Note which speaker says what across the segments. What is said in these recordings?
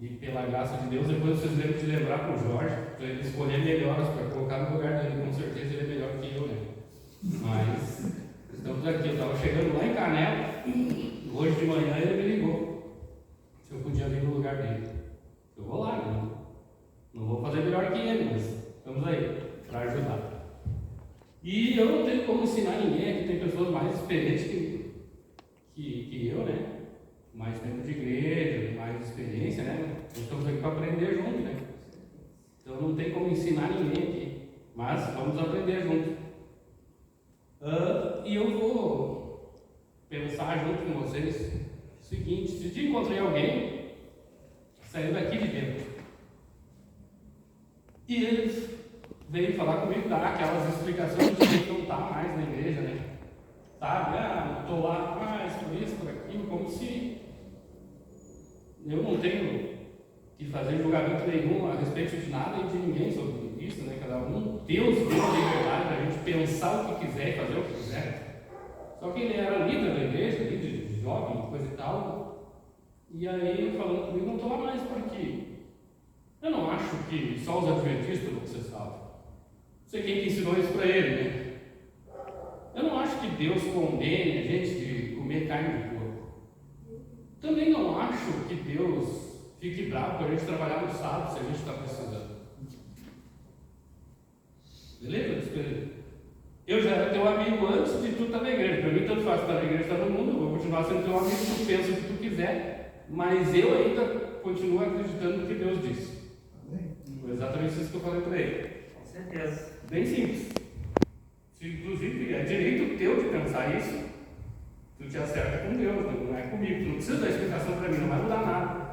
Speaker 1: E pela graça de Deus, depois vocês lembram de lembrar para o Jorge, para ele escolher melhores, para colocar no lugar dele. Com certeza ele é melhor que eu, né? Mas estamos aqui. Eu estava chegando lá em Canela, hoje de manhã ele me ligou se eu podia vir no lugar dele. Eu vou lá, né? Não vou fazer melhor que ele, mas estamos aí para ajudar. E eu não tenho como ensinar ninguém, aqui tem pessoas mais experientes que eu, né? Mais tempo de igreja, mais experiência, né? Estamos aqui para aprender junto, né? Então não tem como ensinar ninguém aqui, mas vamos aprender junto. E eu vou pensar junto com vocês o seguinte: se eu encontrei alguém saindo daqui de dentro e ele veio falar comigo, dar aquelas explicações de que não está mais na igreja, né? Sabe? Estou lá mais por isso, por aquilo, como se eu não tenho que fazer julgamento nenhum a respeito de nada e de ninguém sobre isso, né? Cada um, Deus deu a liberdade para a gente pensar o que quiser e fazer o que quiser. Só que ele era líder da igreja, líder de jovem, coisa e tal. E aí, falando comigo, não estou lá mais porque eu não acho que só os adventistas vão ser salvos. Não sei quem que ensinou isso para ele, né? Eu não acho que Deus condene a gente de comer carne de porco. Também não acho que Deus fique bravo para a gente trabalhar no sábado se a gente está precisando. Beleza? Eu já era teu amigo antes de tu estar na igreja. Para mim, tanto faz estar na igreja estar no mundo. Eu vou continuar sendo teu amigo, tu pensa o que tu quiser, mas eu ainda continuo acreditando no que Deus disse. Foi exatamente isso que eu falei para ele.
Speaker 2: Com certeza.
Speaker 1: Bem simples. Inclusive, é direito teu de pensar isso. Tu te acerta com Deus, não é comigo. Tu não precisa dar explicação para mim, não vai mudar nada.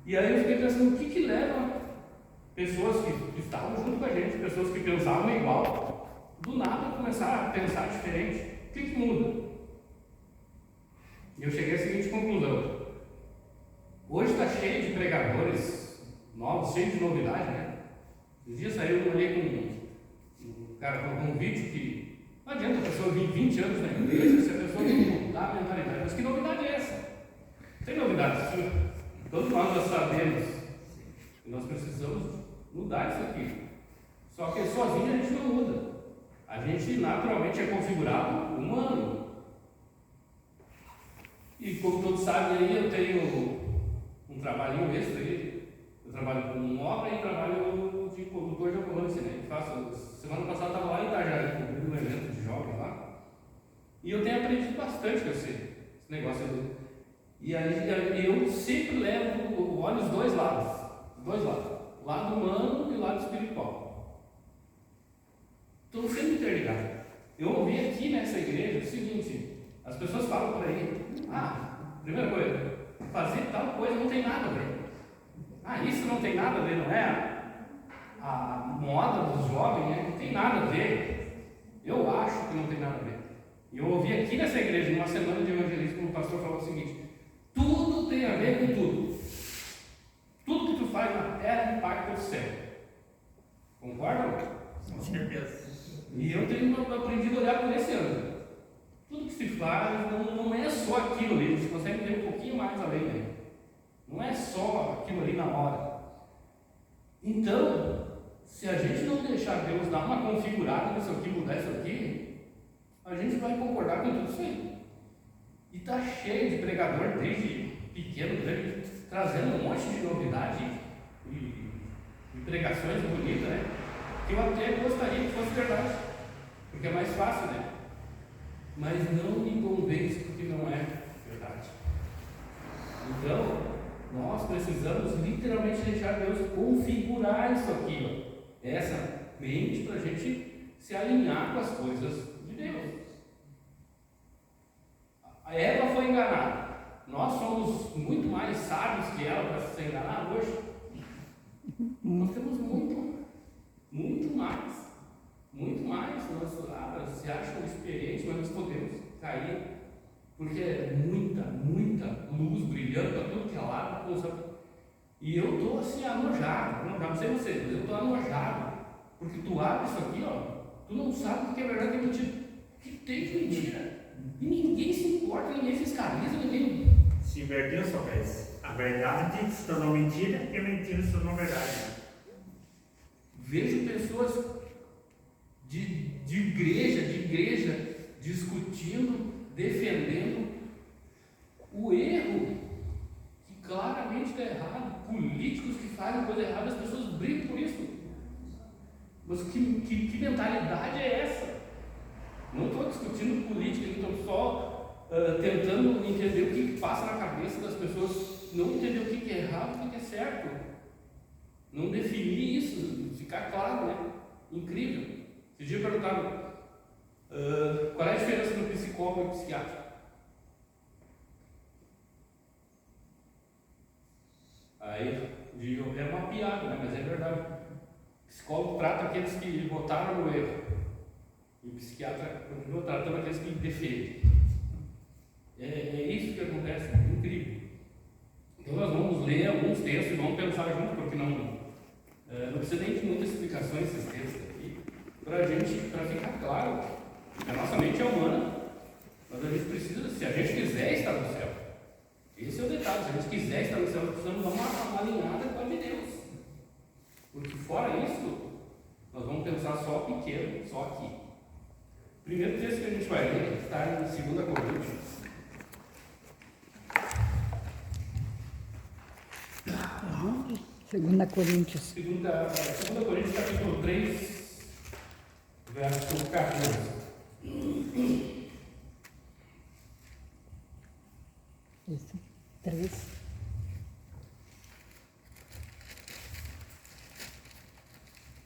Speaker 1: E aí eu fiquei pensando, o que leva pessoas que estavam junto com a gente, pessoas que pensavam igual, do nada começar a pensar diferente? O que muda? E eu cheguei à seguinte conclusão. Hoje está cheio de pregadores novos, cheio de novidade, né? Esses dias saiu, eu olhei com um cara colocou um vídeo que não adianta a pessoa vir 20 anos na igreja se a pessoa não mudar a mentalidade. Mas que novidade é essa? Tem novidade, sim. Todos nós sabemos que nós precisamos mudar isso aqui. Só que sozinho a gente não muda. A gente naturalmente é configurado humano. E como todos sabem aí, eu tenho um trabalhinho extra aí. Eu trabalho com obra e trabalho de condutor de ambulância, né? Semana passada eu estava lá em Itajaí, cobrindo um evento de jovens lá. E eu tenho aprendido bastante com esse negócio aí. E aí eu sempre olho os dois lados. O lado humano e o lado espiritual. Estou sempre interligado. Eu ouvi aqui nessa igreja o seguinte: as pessoas falam por aí, primeira coisa, fazer tal coisa não tem nada a ver. Isso não tem nada a ver, não é? A moda dos jovens, né? Não tem nada a ver. Eu acho que não tem nada a ver. E eu ouvi aqui nessa igreja, numa semana de evangelismo, o pastor falou o seguinte: tudo tem a ver com tudo. Tudo que tu faz na terra impacta o céu. Concordam?
Speaker 2: Com certeza.
Speaker 1: E eu tenho aprendido a olhar por esse ângulo. Tudo que se faz não é só aquilo ali, a gente consegue ver um pouquinho mais além, né? Não é só aquilo ali na hora. Então, se a gente não deixar Deus dar uma configurada nisso aqui, mudar isso aqui, a gente vai concordar com tudo isso aí. E está cheio de pregador, desde pequeno, grande, trazendo um monte de novidade e pregações bonitas, né? Que eu até gostaria que fosse verdade, porque é mais fácil, né? Mas não me convence porque não é verdade. Então, nós precisamos literalmente deixar Deus configurar isso aqui, essa mente, para a gente se alinhar com as coisas de Deus. A Eva foi enganada. Nós somos muito mais sábios que ela para ser enganada hoje. Nós temos muito mais. Nós se acham experientes, mas nós podemos cair, porque é muita luz brilhando para tudo que é lado. E eu estou assim anojado, não sei vocês, mas eu estou anojado, porque tu abre isso aqui, tu não sabe o que é verdade e mentira. O que tem de mentira? E ninguém se importa, ninguém fiscaliza, ninguém.
Speaker 2: Se inverteu sua vez. verdade se tornou mentira e a mentira se tornou verdade.
Speaker 1: Vejo pessoas de igreja, discutindo, defendendo o erro que claramente está errado, políticos que fazem coisa errada, as pessoas brigam por isso. Mas que mentalidade é essa? Não estou discutindo política, estou só tentando entender o que passa na cabeça das pessoas, não entender o que é errado e o que é certo. Não definir isso, ficar claro, né? Incrível. Esse dia perguntaram qual é a diferença do psicólogo e psiquiatra. Aí digo, é uma piada, né? Mas é verdade. O psicólogo trata aqueles que botaram no erro. E o psiquiatra continua tratando aqueles que defendem. É isso que acontece, é incrível. Então nós vamos ler alguns textos e vamos pensar junto, porque não precisa nem de muitas explicações esses textos aqui, para ficar claro que a nossa mente é humana, mas a gente precisa, se a gente quiser estar no céu, esse é o detalhe, se a gente quiser estar no céu, nós precisamos dar uma alinhada com a de Deus, porque fora isso, nós vamos pensar só pequeno, só aqui. O primeiro texto que a gente vai ler está em 2 Coríntios.
Speaker 3: 2 Coríntios.
Speaker 1: 2 Coríntios, capítulo 3, verso 14.
Speaker 3: Isso, 3.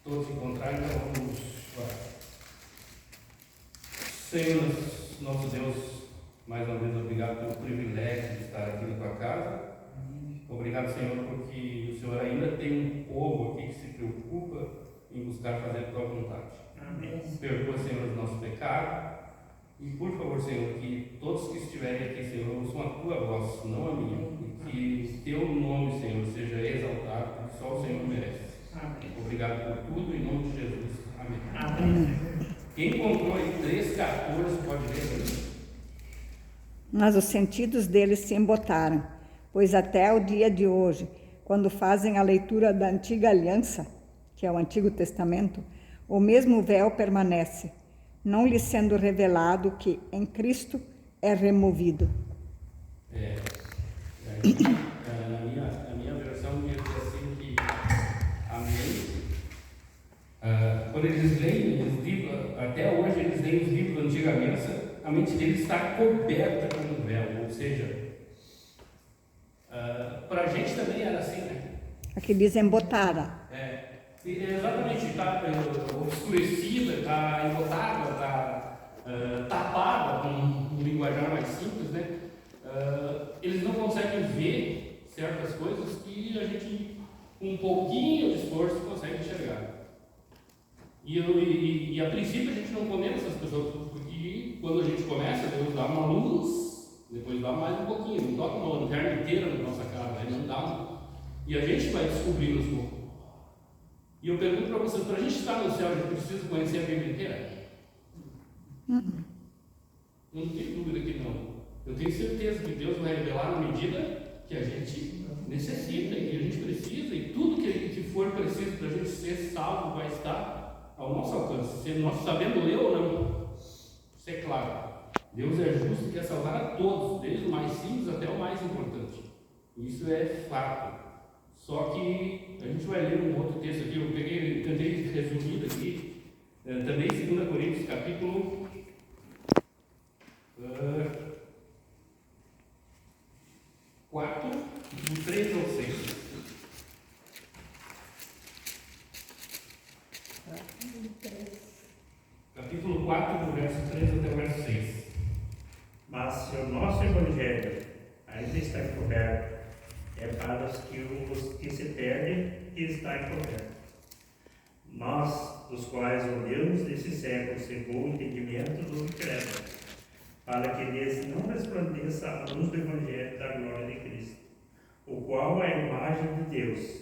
Speaker 1: Todos se encontraram, então vamos orar. Senhor, nosso Deus, mais uma vez obrigado pelo privilégio de estar aqui na tua casa. Obrigado, Senhor, porque o Senhor ainda tem um povo aqui que se preocupa em buscar fazer a tua vontade.
Speaker 2: Amém.
Speaker 1: Perdoa, Senhor, os nossos pecados. E, por favor, Senhor, que todos que estiverem aqui, Senhor, ouçam a tua voz, não a minha. E que teu nome, Senhor, seja exaltado, porque só o Senhor merece.
Speaker 2: Amém.
Speaker 1: Obrigado por tudo, em nome de Jesus. Amém.
Speaker 2: Amém.
Speaker 1: Quem encontrou aí 3,14 pode ler para mim?
Speaker 3: Mas os sentidos deles se embotaram, pois até o dia de hoje, quando fazem a leitura da antiga aliança, que é o Antigo Testamento, o mesmo véu permanece, não lhe sendo revelado que em Cristo é removido.
Speaker 1: A minha versão diz assim que a mente, quando eles leem os livros, até hoje eles leem os livros da antiga aliança, a mente deles está coberta com um véu, ou seja, para a gente também era assim, né?
Speaker 3: Aqui diz embotada.
Speaker 1: Exatamente, está obscurecida, está embotada, está tapada, com um linguajar mais simples, né? Eles não conseguem ver certas coisas que a gente, com um pouquinho de esforço, consegue enxergar. E a princípio a gente não condena essas pessoas, porque quando a gente começa, Deus dá uma luz, depois dá mais um pouquinho, não toca uma lanterna inteira na nossa cara, né? Não dá e a gente vai descobrindo os poucos. E eu pergunto para vocês, para a gente estar no céu, a gente precisa conhecer a Bíblia inteira? Não tenho dúvida que não. Eu tenho certeza que Deus vai revelar na medida que a gente necessita e que a gente precisa, e tudo que for preciso para a gente ser salvo vai estar ao nosso alcance. Se nós sabemos ler ou não, isso é claro. Deus é justo e quer salvar a todos, desde o mais simples até o mais importante. Isso é fato. Só que a gente vai ler um outro texto aqui, eu tentei resumir aqui, também 2 Coríntios, capítulo 4, do 3 ao 6. Capítulo 4, do verso 3 até o verso 6.
Speaker 2: Mas se o nosso Evangelho ainda está encoberto, é para os que se perdem que está encoberto. Nós, os quais olhamos desse século segundo o entendimento do incrédulo, para que lhes não resplandeça a luz do Evangelho da glória de Cristo, o qual é a imagem de Deus.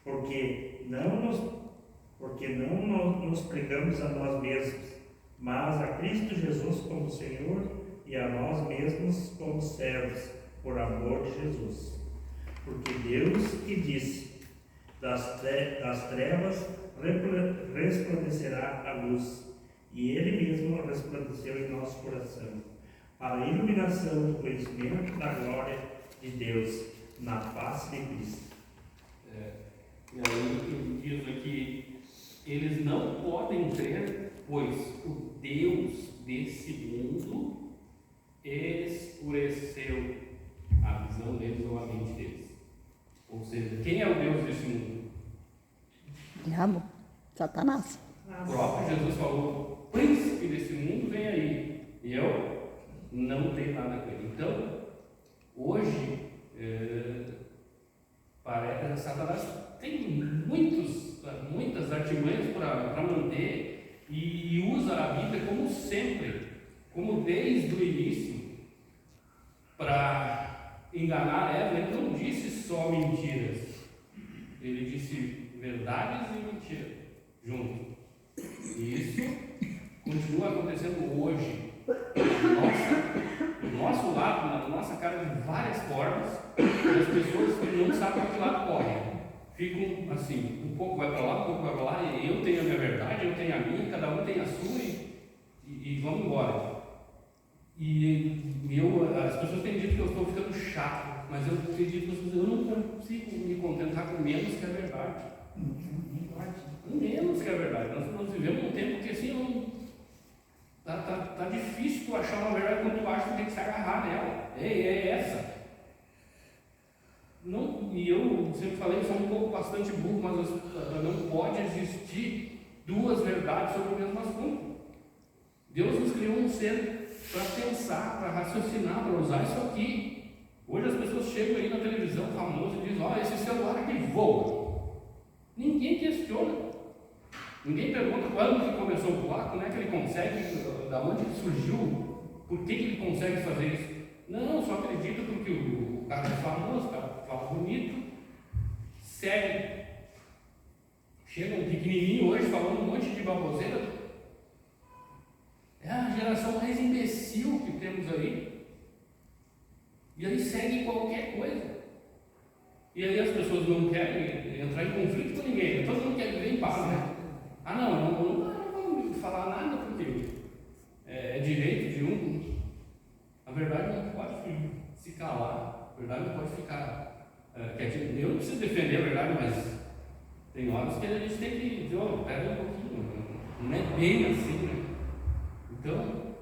Speaker 2: Porque não nos pregamos a nós mesmos, mas a Cristo Jesus como Senhor e a nós mesmos como servos, por amor de Jesus. Deus que disse: das trevas resplandecerá a luz. E Ele mesmo resplandeceu em nosso coração, para a iluminação do conhecimento da glória de Deus na face de Cristo.
Speaker 1: E aí diz aqui, eles não podem crer, pois o Deus desse mundo escureceu a visão deles ou a mente deles. Ou seja, quem é o Deus desse mundo?
Speaker 3: Diabo, Satanás.
Speaker 1: O próprio Jesus falou: o príncipe desse mundo vem aí, e eu não tenho nada com ele. Então, hoje, parece que Satanás tem muitas artimanhas para manter e usa a Bíblia como sempre, como desde o início, para enganar Eva. Ele não disse só mentiras, ele disse verdades e mentiras junto. E isso continua acontecendo hoje, do nosso lado, na nossa cara, de várias formas, e as pessoas não sabem para que lado correm. Ficam assim, um pouco vai para lá, um pouco vai para lá, e eu tenho a minha verdade, eu tenho a minha, cada um tem a sua, e vamos embora. As pessoas têm dito que eu estou ficando chato, mas eu acredito que eu não consigo me contentar com menos que a verdade. Menos que a verdade. Nós vivemos um tempo que assim, tá difícil tu achar uma verdade quando tu acha que tu tem que se agarrar nela. É essa. Não, e eu sempre falei que sou um pouco bastante burro, mas não pode existir duas verdades sobre o mesmo assunto. Deus nos criou um ser para pensar, para raciocinar, para usar isso aqui. Hoje as pessoas chegam aí na televisão famosa e dizem: esse celular aqui voa. Ninguém questiona. Ninguém pergunta quando que começou a voar, como é que ele consegue, da onde ele surgiu, por que ele consegue fazer isso. Não, só acredita porque o cara é famoso, o cara fala bonito, segue. Chega um pequenininho hoje falando um monte de baboseira. É a geração mais imbecil que temos aí. E aí segue qualquer coisa. E aí as pessoas não querem entrar em conflito com ninguém. Todo mundo quer viver em paz, né? Não vamos falar nada porque é direito de um. A verdade não pode se calar. A verdade não pode ficar. Eu não preciso defender a verdade, mas tem horas que a gente tem que dizer: pera um pouquinho, não é bem assim, né? Então,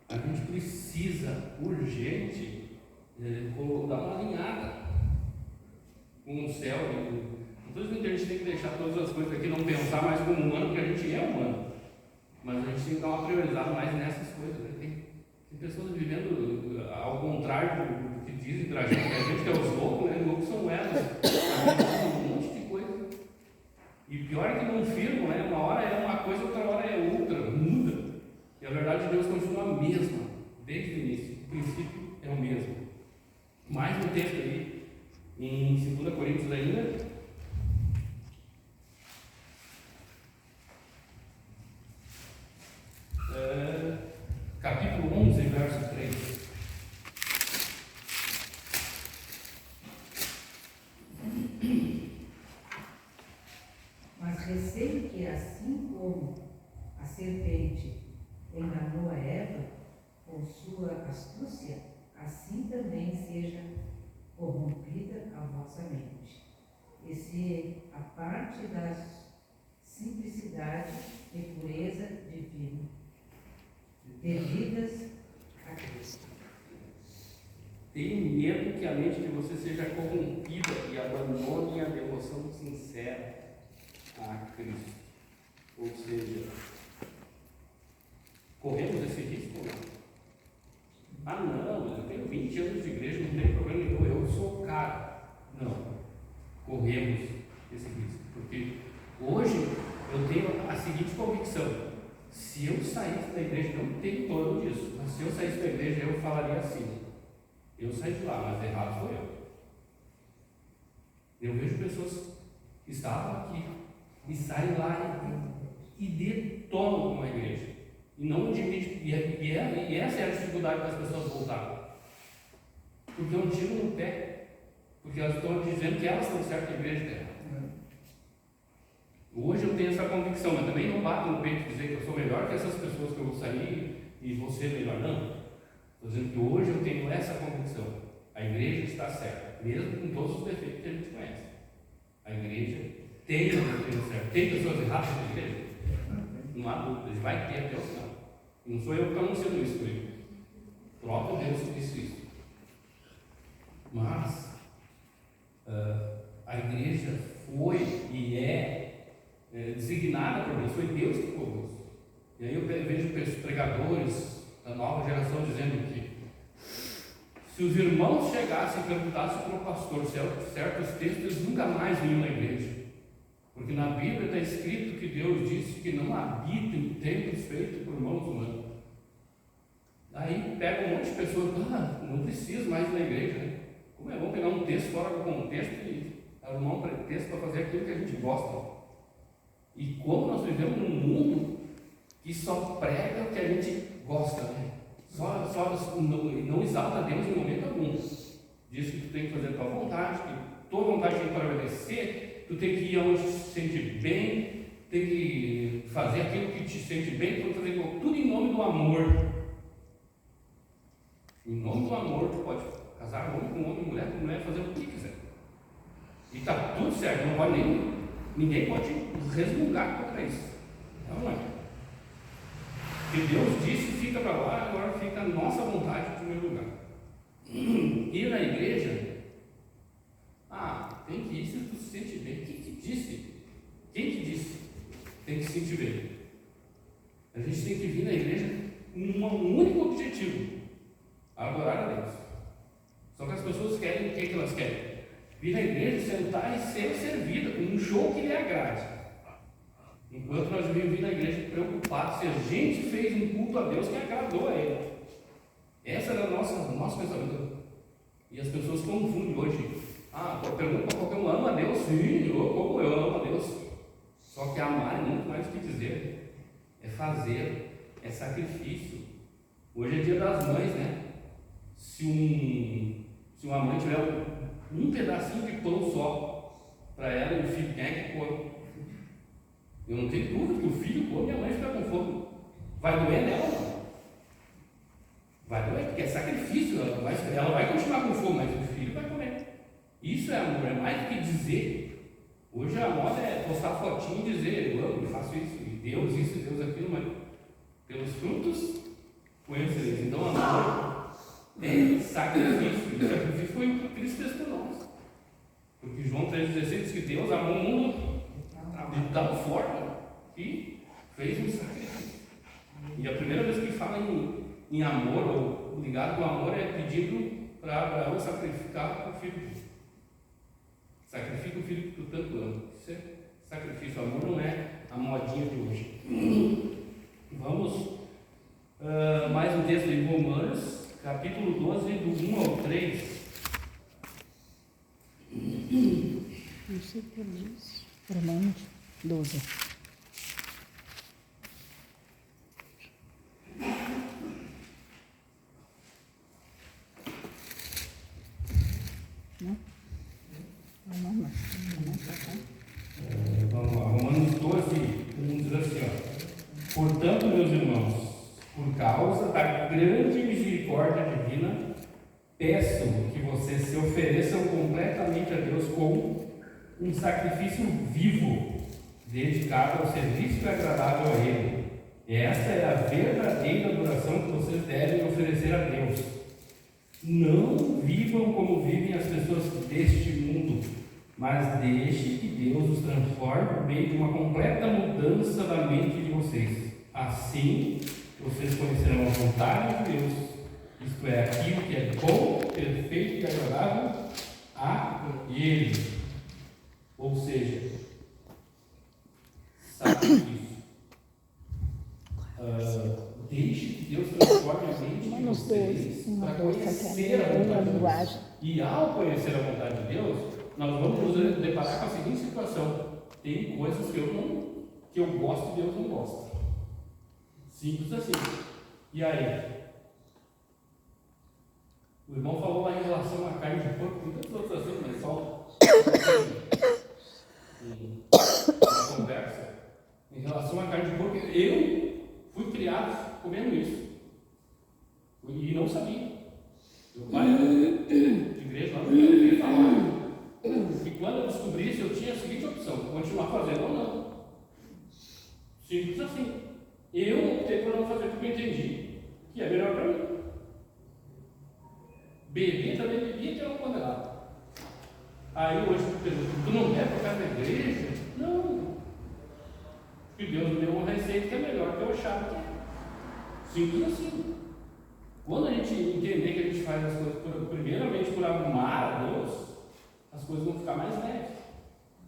Speaker 1: a gente precisa, urgente, dar uma alinhada com o céu. Não estou dizendo que a gente tem que deixar todas as coisas aqui, não pensar mais como humano, porque a gente é humano. Mas a gente tem que dar uma priorizada mais nessas coisas. Né? Tem pessoas vivendo ao contrário do que dizem pra gente, que a gente que é os loucos, né? Loucos são elas. Um monte de coisa. E pior é que não firmam, né? Uma hora é uma coisa, outra hora é outra, muda. E a verdade de Deus continua a mesma, desde o início. O princípio é o mesmo. Mais um texto aí, em 2 Coríntios ainda. Capítulo 11, verso 3.
Speaker 4: Mas receio que, assim como a serpente enganou a Eva com sua astúcia, assim também seja corrompida a vossa mente. E se a parte da simplicidade e pureza divina, devidas a Cristo.
Speaker 1: Tenho medo que a mente de você seja corrompida e abandone a devoção sincera a Cristo. Ou seja, corremos esse risco ou não? Não, eu tenho 20 anos de igreja, não tem problema nenhum, eu sou o cara. Não, corremos esse risco, porque hoje eu tenho a seguinte convicção: se eu saísse da igreja, não tenho torno disso, mas se eu saísse da igreja, eu falaria assim: eu saí de lá, mas errado sou eu. Eu vejo pessoas que estavam aqui e saem lá e detonam uma igreja. E não admitem, e essa é a dificuldade das pessoas voltarem. Porque é um tiro no pé. Porque elas estão dizendo que elas estão certas, a igreja está errada. Hoje eu tenho essa convicção, mas também não bato no peito dizer que eu sou melhor que essas pessoas que eu vou sair e vou ser melhor, não. Estou dizendo que hoje eu tenho essa convicção. A igreja está certa, mesmo com todos os defeitos que a gente conhece. A igreja tem o defeito certo. Tem pessoas erradas na igreja? Não há dúvida, vai ter até o final. E não sou eu que estou anunciando isso por ele. O próprio Deus disse isso. Mas a igreja foi e é designada por Deus, foi Deus que pôs isso. E aí eu vejo pregadores da nova geração dizendo que se os irmãos chegassem e perguntassem para o pastor certos textos, eles nunca mais vinham na igreja. Porque na Bíblia está escrito que Deus disse que não habita em templos feitos por mãos humanas. Aí pega um monte de pessoas, não preciso mais ir na igreja, né? Como é bom pegar um texto fora do contexto e arrumar um pretexto para fazer aquilo que a gente gosta. E como nós vivemos num mundo que só prega o que a gente gosta, né? Não exalta Deus em momento algum. Diz que tu tem que fazer a tua vontade, que tua vontade tem que prevalecer, tu tem que ir aonde te sente bem, tem que fazer aquilo que te sente bem, tu fazer tudo em nome do amor. Em nome do amor, tu pode casar homem com homem, mulher com mulher, fazer o que quiser. E está tudo certo, não pode ninguém pode resmungar contra isso. Não é. O que Deus disse fica para lá, agora fica a nossa vontade em primeiro lugar. Ir na igreja, tem que ir se tu se sente bem. Quem que disse? Quem que disse? Tem que se sentir bem. A gente tem que vir na igreja com um único objetivo: adorar a Deus. Só que as pessoas querem o que elas querem? Vir na igreja, sentar e ser servida com um show que lhe agrade. Enquanto nós vivemos na igreja preocupados se a gente fez um culto a Deus que agradou a Ele. Essa era o nosso pensamento. E as pessoas confundem hoje. Pergunta para qualquer um: ama a Deus? Sim, como eu amo a Deus. Só que amar é muito mais do que dizer. É fazer, é sacrifício. Hoje é dia das mães, né? Se uma mãe tiver um pedacinho de pão só para ela e o filho, quem é que come? Eu não tenho dúvida que o filho come e a mãe fica com fome. Vai doer nela, não? Vai doer, porque é sacrifício. Ela vai continuar com fome, mas o filho vai comer. Isso é amor, é mais do que dizer. Hoje a moda é postar fotinho e dizer: eu amo, eu faço isso, e Deus isso, e Deus aquilo, mas pelos frutos conhecereis. Então amor é sacrifício. E o sacrifício foi o que Cristo fez por nós. Porque João 3,16 diz que Deus amou o mundo de tal forma que fez um sacrifício. E a primeira vez que fala em amor, ou ligado com amor, é pedindo para Abraão sacrificar o filho dele. Sacrifica o filho que tu tanto ama. Isso é sacrifício. O amor não é a modinha de hoje. Vamos mais um texto em Romanos, capítulo 12, do 1 ao 3.
Speaker 3: Não sei o que diz. Romanos 12. Não? Vamos lá.
Speaker 1: Vamos lá. Romanos 12, 1 diz assim: portanto, meus irmãos, por causa da grande misericórdia divina, peço que vocês se ofereçam completamente a Deus como um sacrifício vivo, dedicado ao serviço e agradável a Ele. Essa é a verdadeira adoração que vocês devem oferecer a Deus. Não vivam como vivem as pessoas deste mundo, mas deixe que Deus os transforme por meio de uma completa mudança da mente de vocês. Assim, vocês conhecerão a vontade de Deus, isto é, aquilo que é bom, perfeito e agradável a Ele. Ou seja, sacrifício. Deixe que Deus transforme a mente de vocês para conhecer a vontade de Deus. E ao conhecer a vontade de Deus, nós vamos nos deparar com a seguinte situação: tem coisas que eu gosto e Deus não gosta. Simples assim. E aí? O irmão falou lá em relação à carne de porco, com tantos outros assuntos, mas só uma conversa em relação à carne de porco. Eu fui criado comendo isso e não sabia. Meu pai de igreja lá no Rio falava. E quando eu descobri isso, eu tinha a seguinte opção: continuar fazendo ou não. Simples assim. Eu optei por não fazer porque eu entendi que é melhor para mim. Beber também bebia que era um condenado. Aí hoje tu pergunta, tu não quer tocar na igreja? Não. Porque Deus me deu uma receita que é melhor que eu achava que era. Simples assim. Quando a gente entender que a gente faz as coisas primeiramente por amar a Deus, as coisas vão ficar mais leves,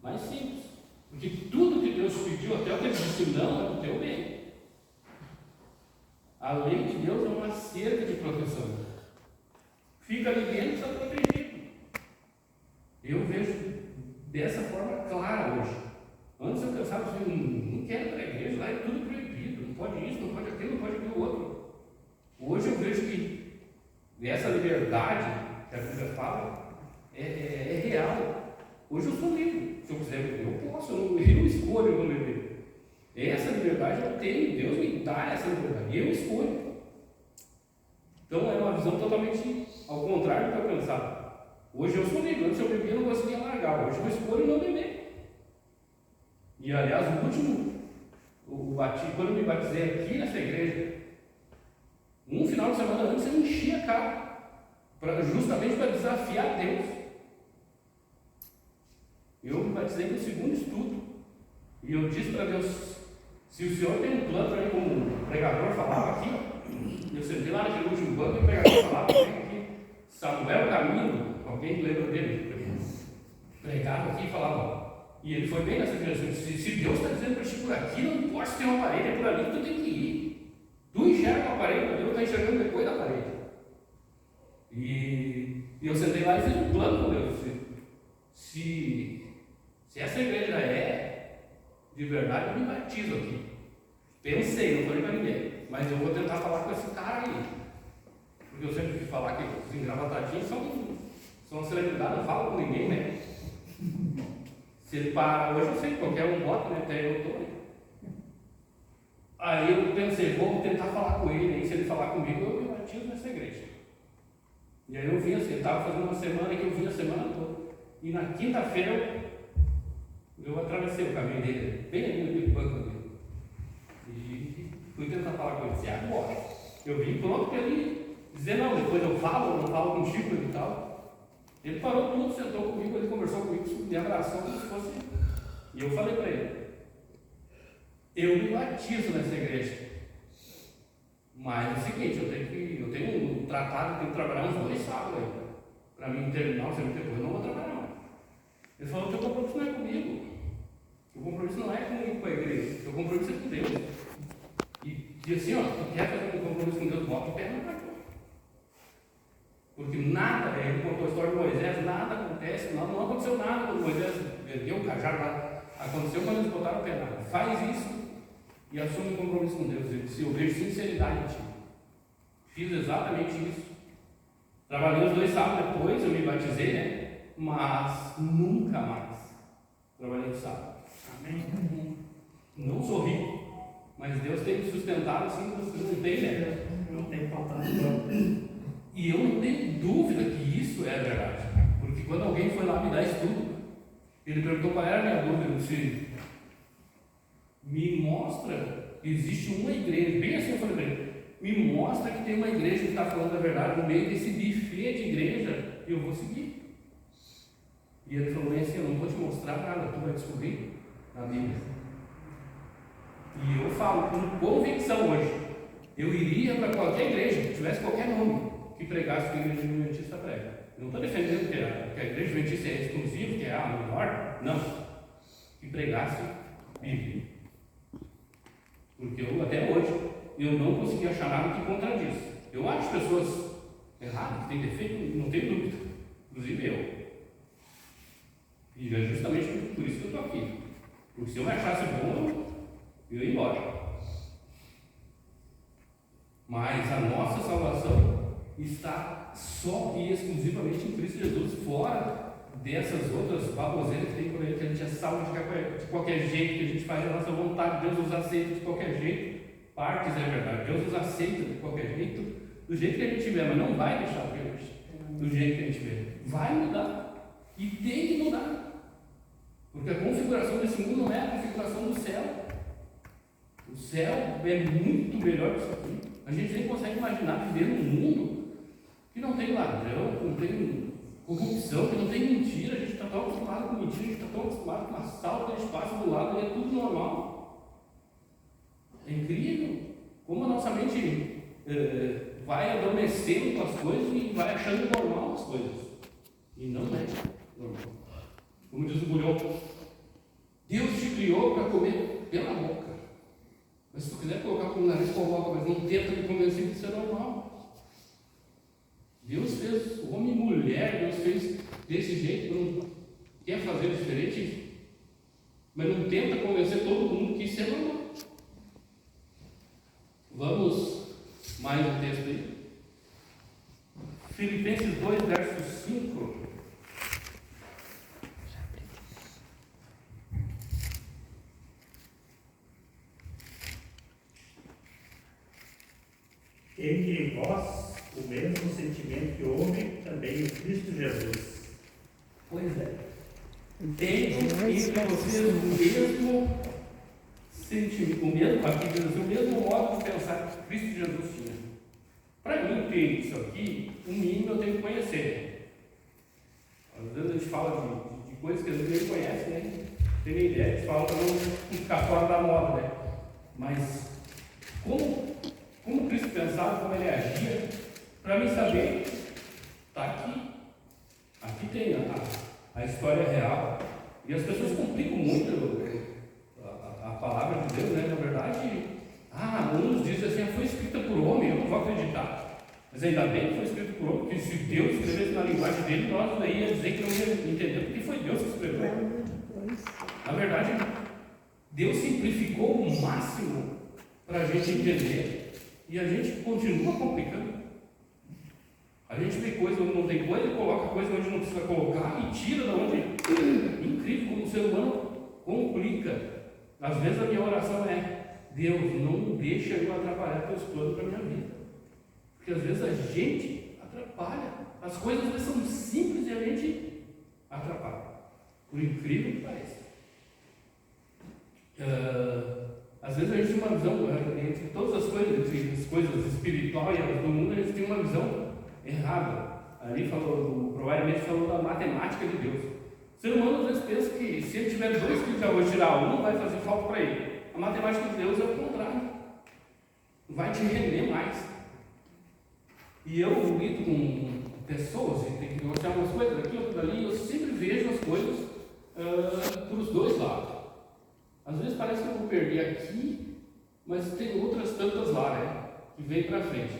Speaker 1: mais simples. Porque tudo que Deus pediu, até o que ele disse não, é do teu bem. A lei de Deus é uma cerca de proteção. Fica ali dentro e está protegido. Eu vejo dessa forma clara hoje. Antes eu pensava assim, não quero ir para a igreja, lá é tudo proibido, não pode isso, não pode aquilo, não pode aquilo outro. Hoje eu vejo que essa liberdade que a Bíblia fala é real. Hoje eu sou livre. Se eu quiser beber, eu posso, eu não escolho não beber. Essa liberdade eu tenho, Deus me dá essa liberdade, eu escolho. Então é uma visão totalmente ao contrário do que eu pensava. Hoje eu sou livre, antes eu bebia eu não conseguia largar, hoje eu escolho não beber. E aliás, o último, quando eu me batizei aqui nessa igreja, um final de semana antes eu enchi a cara, justamente para desafiar Deus. Eu me batizei no segundo estudo e eu disse para Deus: se o Senhor tem um plano para mim, como o pregador falava aqui, eu sentei lá naquele último banco e o pregador falava aqui, Samuel Camilo, alguém lembra dele? Pregava aqui e falava, e ele foi bem nessa direção: se Deus está dizendo para ti por aqui, não importa se tem uma parede, é por ali que tu tem que ir. Tu enxerga a parede, Deus está enxergando depois da parede. E eu sentei lá e fiz um plano com Deus. Se essa igreja é de verdade, eu me batizo aqui. Pensei, não falei para ninguém, mas eu vou tentar falar com esse cara aí. Porque eu sempre quis falar que os engravatadinhos são celebridades, não falam com ninguém, né? Se ele parar hoje, eu sei, qualquer um bota, né? Até eu estou. Aí eu pensei, vou tentar falar com ele, e se ele falar comigo, eu me batizo nessa igreja. E aí eu vim assim, estava fazendo uma semana que eu vim a semana toda. E na quinta-feira eu atravessei o caminho dele, bem ali no banco dele. E fui tentar falar com ele, disse, agora. Eu vim pronto para ele dizer, não, depois eu não falo contigo e tal. Ele parou tudo, sentou comigo, ele conversou comigo, me abraçou como se fosse. E eu falei para ele, eu me batizo nessa igreja. Mas é o seguinte, eu tenho um tratado, tenho que trabalhar uns 2 sábados aí. Para mim terminar o serviço depois, eu não vou trabalhar mais. Ele falou, teu compromisso não é comigo. Teu compromisso não é comigo, com a igreja. Teu compromisso é com Deus. E assim, ó, tu quer fazer um compromisso com Deus, bota o pé na porta. Porque nada, ele contou a história de Moisés, nada acontece, não aconteceu nada quando Moisés ergueu o cajado lá. Aconteceu quando eles botaram o pé na água. Faz isso e assume um compromisso com Deus. Ele disse, eu vejo sinceridade em ti. Fiz exatamente isso. Trabalhei os 2 sábados depois, eu me batizei, né? Mas nunca mais trabalhei no sábado. Amém? Não sou rico, mas Deus tem me sustentado assim, não tem, né?
Speaker 2: Não tem faltado.
Speaker 1: E eu não tenho dúvida que isso é verdade. Porque quando alguém foi lá me dar estudo, ele perguntou qual era a minha dúvida. Eu disse, me mostra que existe uma igreja, bem assim eu falei para ele, me mostra que tem uma igreja que está falando a verdade no meio desse buffet de igreja, eu vou seguir. E ele falou bem assim, eu não vou te mostrar nada, tu vai descobrir na Bíblia. E eu falo com convicção hoje, eu iria para qualquer igreja que tivesse qualquer nome, que pregasse o que a igreja adventista prega. Eu não estou defendendo que a igreja adventista é exclusiva, que é a melhor, não. Que pregasse Bíblia. Porque eu, até hoje, eu não consegui achar nada que contradiz. Eu acho pessoas erradas, que têm defeito, não tenho dúvida. Inclusive eu. E é justamente por isso que eu estou aqui. Porque se eu me achasse bom, eu ia embora. Mas a nossa salvação está só e exclusivamente em Cristo Jesus, fora dessas outras baboseiras que tem por aí, que a gente é salvo de qualquer jeito, que a gente faz a nossa vontade, Deus nos aceita de qualquer jeito. Partes é verdade, Deus nos aceita de qualquer jeito, do jeito que a gente vê, mas não vai deixar Deus do jeito que a gente vê. Vai mudar, e tem que mudar, porque a configuração desse mundo não é a configuração do céu. O céu é muito melhor que isso aqui. A gente nem consegue imaginar viver num mundo que não tem ladrão, que não tem corrupção, que não tem mentira. A gente está tão acostumado com mentira, a gente está tão acostumado com assalto, a gente passa do lado e é tudo normal. É incrível como a nossa mente vai adormecendo com as coisas e vai achando normal as coisas. E não é normal. Como diz o Bulhão, Deus te criou para comer pela boca. Mas se tu quiser colocar com o nariz, coloca, mas não tenta me convencer que isso é normal. Deus fez homem e mulher, Deus fez desse jeito, não quer fazer diferente, mas não tenta convencer todo mundo que isso é normal. Vamos mais um texto aí. Filipenses 2, verso 5.
Speaker 2: Tende em vós o mesmo sentimento que houve também em Cristo Jesus.
Speaker 1: Pois é. Tende entre vocês o mesmo sentimento, o mesmo modo de pensar que Cristo Jesus tinha. Para mim ter isso aqui, o mínimo eu tenho que conhecer. Às vezes a gente fala de coisas que às vezes ninguém conhece, né? Não tem nem ideia, a gente fala para não ficar fora da moda, né? Mas como Cristo pensava, como ele agia, para mim saber, está aqui. Aqui tem a história real. E as pessoas complicam muito a palavra de Deus, né? Na verdade, uns dizem assim, foi escrita por homem, eu não vou acreditar. Mas ainda bem que foi escrito por homem, porque se Deus escrevesse na linguagem dele, nós ia dizer que não ia entender, porque foi Deus que escreveu. Na verdade, Deus simplificou o máximo para a gente entender. E a gente continua complicando. A gente vê coisa onde não tem coisa, coloca coisa onde não precisa colocar e tira da onde. Incrível como o ser humano complica. Às vezes a minha oração é: Deus, não deixa eu atrapalhar teus planos para a minha vida. Porque às vezes a gente atrapalha. As coisas às vezes são simples e a gente atrapalha. Por incrível que pareça. Às vezes a gente tem uma visão, entre todas as coisas, entre as coisas espirituais e as do mundo, a gente tem uma visão errada. Ali provavelmente falou da matemática de Deus. O ser humano às vezes pensa que se ele tiver 2 que acabou tirar 1, vai fazer falta para ele. A matemática de Deus é o contrário. Vai te render mais. E eu lido com pessoas e tem que mostrar umas coisas aqui, outras ali, eu sempre vejo as coisas para os dois lados. Às vezes parece que eu vou perder aqui, mas tem outras tantas lá, né? Que vem para frente.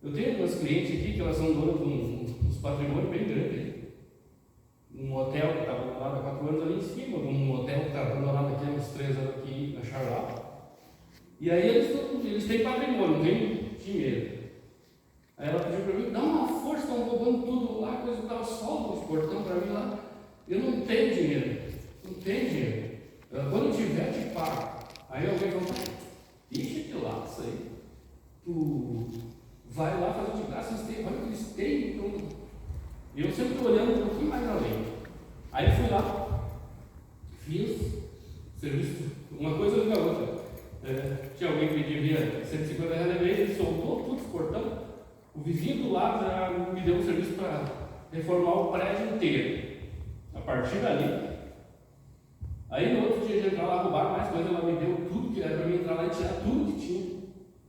Speaker 1: Eu tenho umas clientes aqui que elas são donas de uns patrimônios bem grandes. Um hotel que está abandonado há 4 anos ali em cima, um hotel que está abandonado aqui há uns 3 anos aqui na Charlotte. E aí eles têm patrimônio, não têm dinheiro. Aí ela pediu para mim: dá uma força, estão roubando tudo lá, coisa que estava só os portão para mim lá. Eu não tenho dinheiro, não tenho dinheiro. Quando tiver, te pago. Aí alguém falou: deixa de lá isso aí. Tu vai lá fazer de graça, olha o que eles têm. Então, eu sempre estou olhando um pouquinho mais além. Aí eu fui lá, fiz serviço, uma coisa liga a outra. Tinha alguém que me devia 150 reais na vez, ele soltou tudo os portão. O vizinho do lado já me deu um serviço para reformar o prédio inteiro. A partir dali. Aí no outro dia de entrar lá, roubaram mais coisa, ela me deu tudo que era para mim entrar lá e tirar tudo que tinha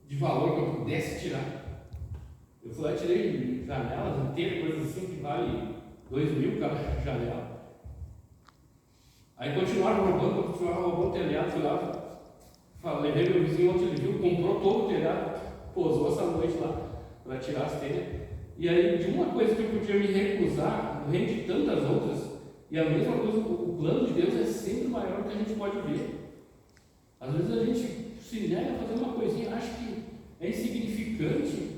Speaker 1: de valor que eu pudesse tirar. Eu fui lá e tirei janelas inteiras, coisas assim que vale 2.000 cada janela. Aí continuaram roubando o telhado, fui lá, levei meu vizinho ontem, ele viu, comprou todo o telhado, posou essa noite lá para tirar as telhas. E aí de uma coisa que eu podia me recusar, rende tantas outras. E a mesma coisa, o plano de Deus é sempre maior do que a gente pode ver. Às vezes a gente se nega a fazer uma coisinha, acha que é insignificante.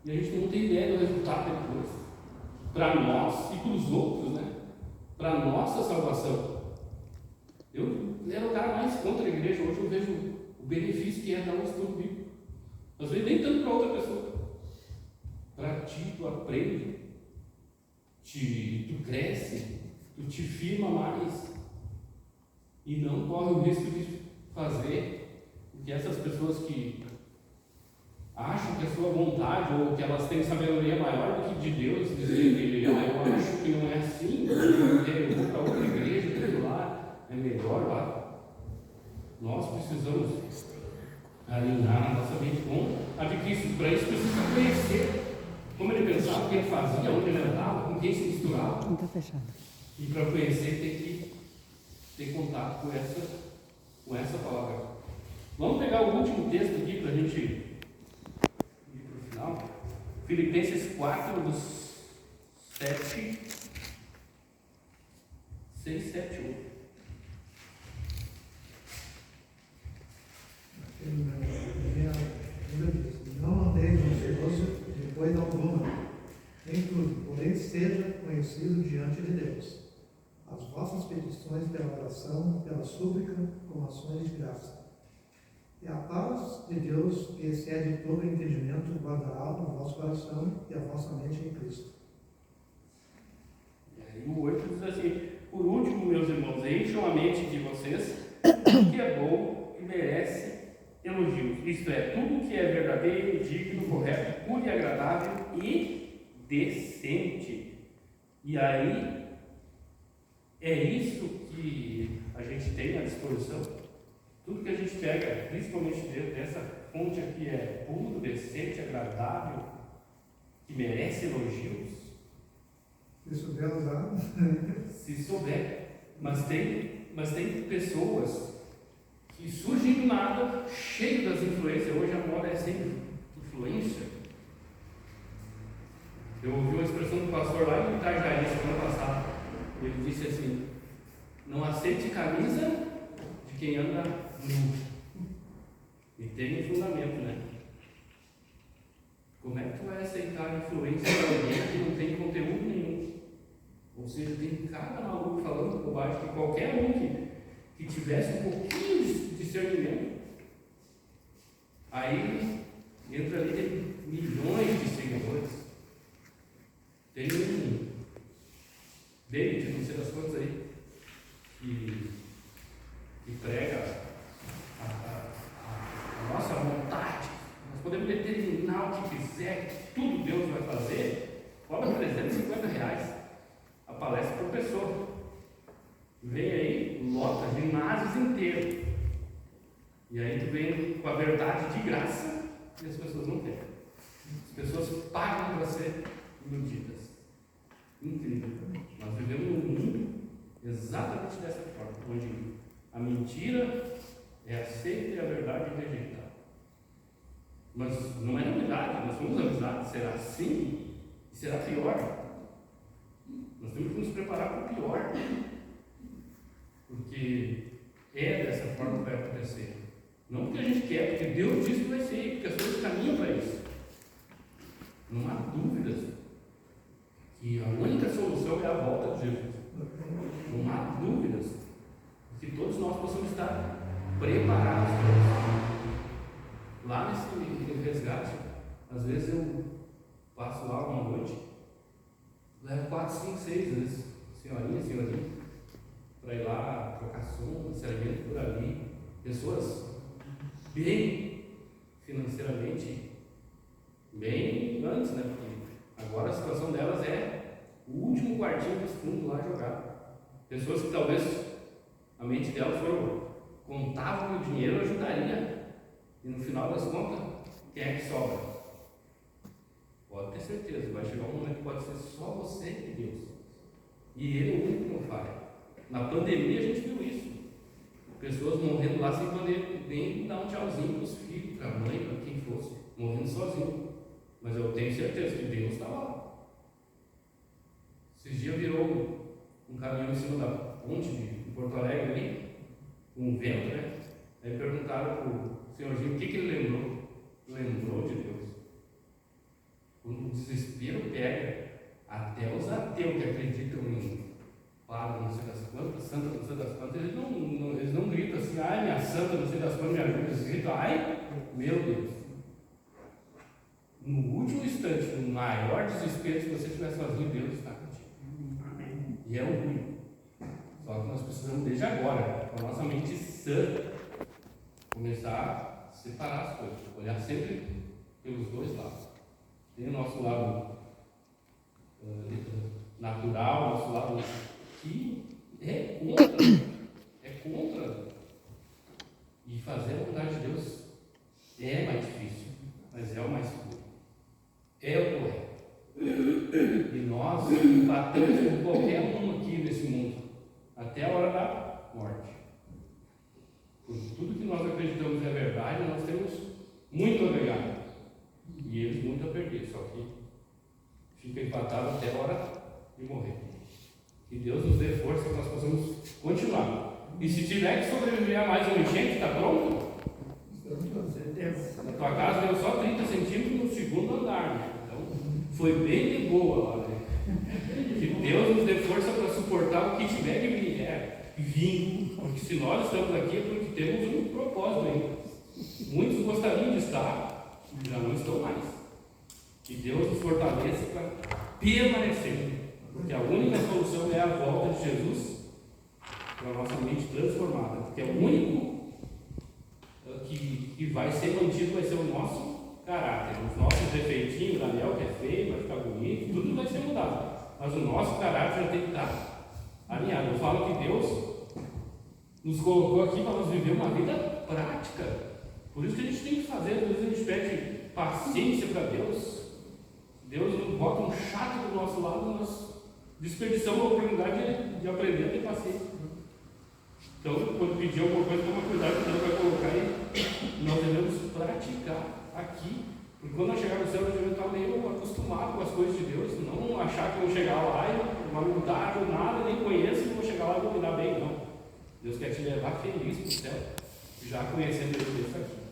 Speaker 1: E a gente não tem ideia do resultado depois. Para nós e para os outros, né? Para a nossa salvação. Eu era o cara mais contra a igreja, hoje eu vejo o benefício que é dar um estudo bíblico. Às vezes nem tanto para outra pessoa. Para ti, tu aprende, tu cresce, tu te firma mais. E não corre o risco de fazer o que essas pessoas que acham que a sua vontade ou que elas têm sabedoria maior do que de Deus, dizer eu acho que não é assim, eu vou para outra igreja, tudo lá é melhor lá. Nós precisamos alinhar a nossa mente com a de Cristo. Para isso precisa conhecer como ele pensava, o que ele fazia, onde ele andava, com quem se misturava.
Speaker 3: Não está fechado.
Speaker 1: E para conhecer tem que ter contato com essa palavra. Vamos pegar o último texto aqui para a gente ir para o final. Filipenses 4, dos 7, 6, 7, 8.
Speaker 5: Não andeis ansioso de coisa alguma, nem tudo, porém seja conhecido diante de Deus as vossas petições pela oração, pela súplica, com ações de graça. E a paz de Deus, que excede todo entendimento, guardará o vosso coração e a vossa mente em Cristo.
Speaker 1: E o 8 diz assim: por último, meus irmãos, encham a mente de vocês o que é bom e merece elogios, isto é, tudo que é verdadeiro, digno, correto, puro e agradável e decente. E aí, é isso que a gente tem à disposição. Tudo que a gente pega, principalmente dessa fonte aqui, é puro, decente, agradável, que merece elogios.
Speaker 5: Se souber usar.
Speaker 1: Se souber. Mas tem pessoas que surgem do nada, cheio das influências. Hoje a moda é sempre influência. Eu ouvi uma expressão do pastor lá em Itajaí, semana passada. Ele disse assim: não aceite camisa de quem anda nu. E tem um fundamento, né? Como é que tu vai aceitar a influência de alguém que não tem conteúdo nenhum? Ou seja, tem cada maluco falando bobagem que qualquer um que tivesse um pouquinho de discernimento, aí entra ali, tem milhões de seguidores. Tem um David, não sei das quantas aí, que prega a nossa vontade. Nós podemos determinar o que quiser, que tudo Deus vai fazer. Cobra R$350 a palestra por pessoa. Vem aí, lota ginásios inteiros. E aí tu vem com a verdade de graça e as pessoas não têm. As pessoas pagam para ser iludidas. Incrível. Nós vivemos num mundo exatamente dessa forma, onde a mentira é aceita e a verdade é rejeitada. Mas não é novidade, nós fomos avisados, será assim e será pior. Nós temos que nos preparar para o pior, porque é dessa forma que vai acontecer. Não porque a gente quer, porque Deus diz que vai ser, porque as coisas caminham para isso. Não há dúvidas que a única solução é a volta de Jesus. Não há dúvidas que todos nós possamos estar preparados para isso. Lá nesse resgate, às vezes eu passo lá uma noite, levo 4, 5, 6 vezes, senhorinha, para ir lá trocar som, se alimento por ali. Pessoas bem financeiramente, bem antes, né? Porque agora a situação delas é o último quartinho dos fundos lá jogar. Pessoas que talvez a mente delas contavam que o dinheiro ajudaria, e no final das contas, quem é que sobra? Pode ter certeza, vai chegar um momento que pode ser só você e Deus. E Ele é o único que não falha. Na pandemia a gente viu isso. Pessoas morrendo lá sem poder nem dar um tchauzinho para os filhos, para a mãe, para quem fosse, morrendo sozinho. Mas eu tenho certeza que Deus estava lá. Esses dias virou um caminhão em cima da ponte de Porto Alegre ali, um vento, né? Aí perguntaram para o senhorzinho o que ele lembrou. Lembrou de Deus. desespero pega até os ateus que acreditam em padre não sei das quantas, santa não sei das quantas, eles não gritam assim, ai minha santa não sei das quantas, me ajuda, eles gritam, ai meu Deus. No último instante, no maior desespero, se você estiver sozinho, Deus está contigo.
Speaker 2: Amém.
Speaker 1: E é orgulho. Só que nós precisamos, desde agora, com a nossa mente sã, começar a separar as coisas, olhar sempre pelos dois lados. Tem o nosso lado natural, o nosso lado que é contra. E fazer a vontade de Deus é mais difícil, mas é o mais seguro. É o correto. E nós batemos com qualquer um aqui nesse mundo, até a hora da morte. Por tudo que nós acreditamos é verdade, nós temos muito a ganhar. E eles muito a perder, só que fica empatado até a hora de morrer. Que Deus nos dê força que nós possamos continuar. E se tiver que sobreviver a mais uma enchente, está pronto?
Speaker 2: Com certeza.
Speaker 1: Na tua casa deu só 30 centímetros no segundo andar, né? Então foi bem de boa lá, né? Que Deus nos dê força para suportar o que tiver que vir. Porque se nós estamos aqui é porque temos um propósito ainda. Muitos gostariam de estar, já não estão mais. Que Deus nos fortaleça para permanecer. Porque a única solução é a volta de Jesus para a nossa mente transformada. Porque é o único que vai ser mantido, vai ser o nosso caráter. Os nossos defeitinhos, o Daniel que é feio, vai ficar bonito, tudo vai ser mudado. Mas o nosso caráter já tem que estar alinhado. Eu falo que Deus nos colocou aqui para nós viver uma vida prática. Por isso que a gente tem que fazer, às vezes a gente pede paciência para Deus. Deus nos bota um chato do nosso lado, nós desperdiçamos a oportunidade de aprender a ter paciência. Então, quando pedir alguma coisa, toma cuidado que Deus vai colocar aí. Nós devemos praticar aqui. Porque quando nós chegar no céu, nós devemos estar meio acostumados com as coisas de Deus. Não achar que vou chegar lá e vou mudar do nada, nem conheço, e vou chegar lá e vou me dar bem, não. Deus quer te levar feliz para o céu, já conhecendo Ele aqui.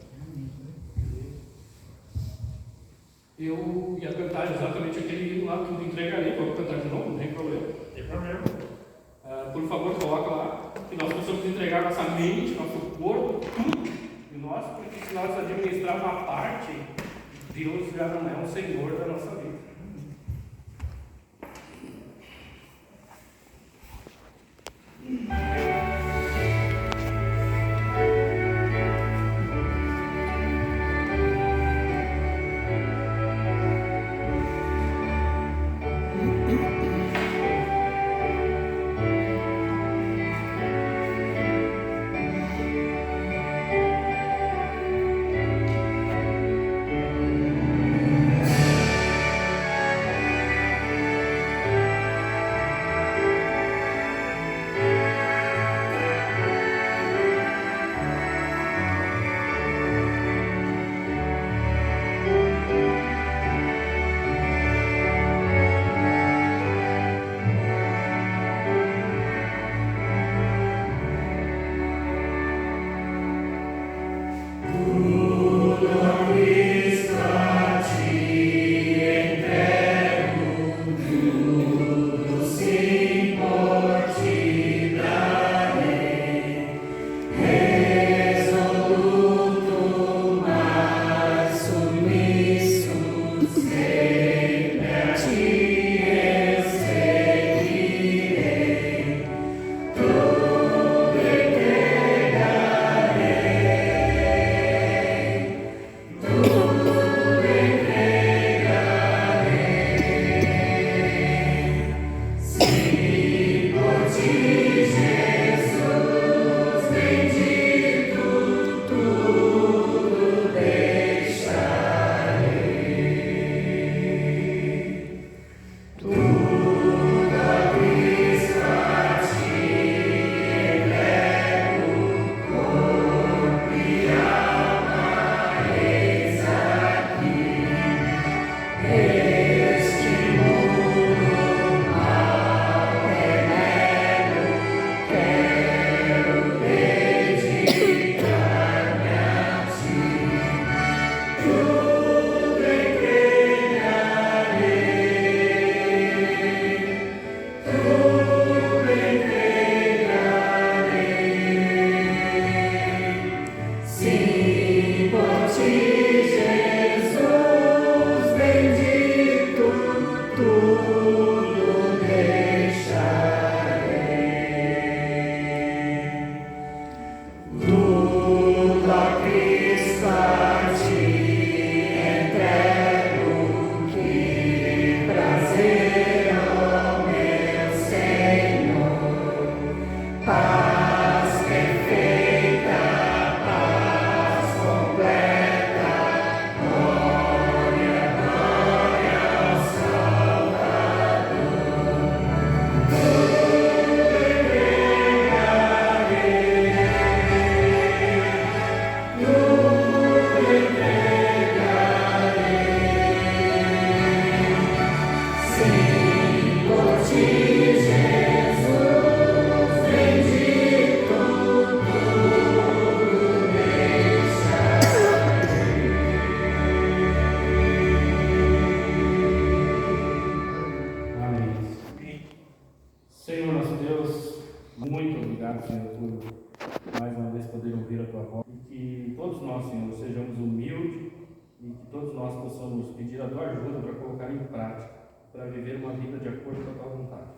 Speaker 1: Eu ia cantar exatamente aquele hino lá que eu entregarei, vou cantar de novo, não tem problema.
Speaker 2: Tem problema.
Speaker 1: Por favor, coloca lá que nós possamos entregar nossa mente, nosso corpo, tudo de nós, porque se nós administrar uma parte, Deus já não é o Senhor da nossa vida. muito obrigado, Senhor, por mais uma vez poder ouvir a Tua voz. E que todos nós, Senhor, sejamos humildes e que todos nós possamos pedir a Tua ajuda para colocar em prática, para viver uma vida de acordo com a Tua vontade.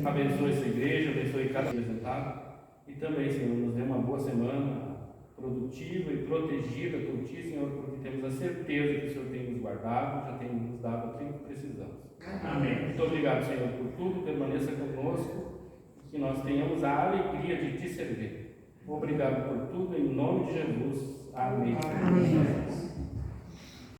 Speaker 1: Abençoe essa igreja, abençoe cada representado e também, Senhor, nos dê uma boa semana, produtiva e protegida por Ti, Senhor, porque temos a certeza que o Senhor tem nos guardado, já tem nos dado aquilo que precisamos.
Speaker 2: Amém.
Speaker 1: Muito obrigado, Senhor, por tudo, permaneça conosco e que nós tenhamos a alegria de Te servir. Obrigado por tudo, em nome de Jesus. Amém.
Speaker 4: Amém.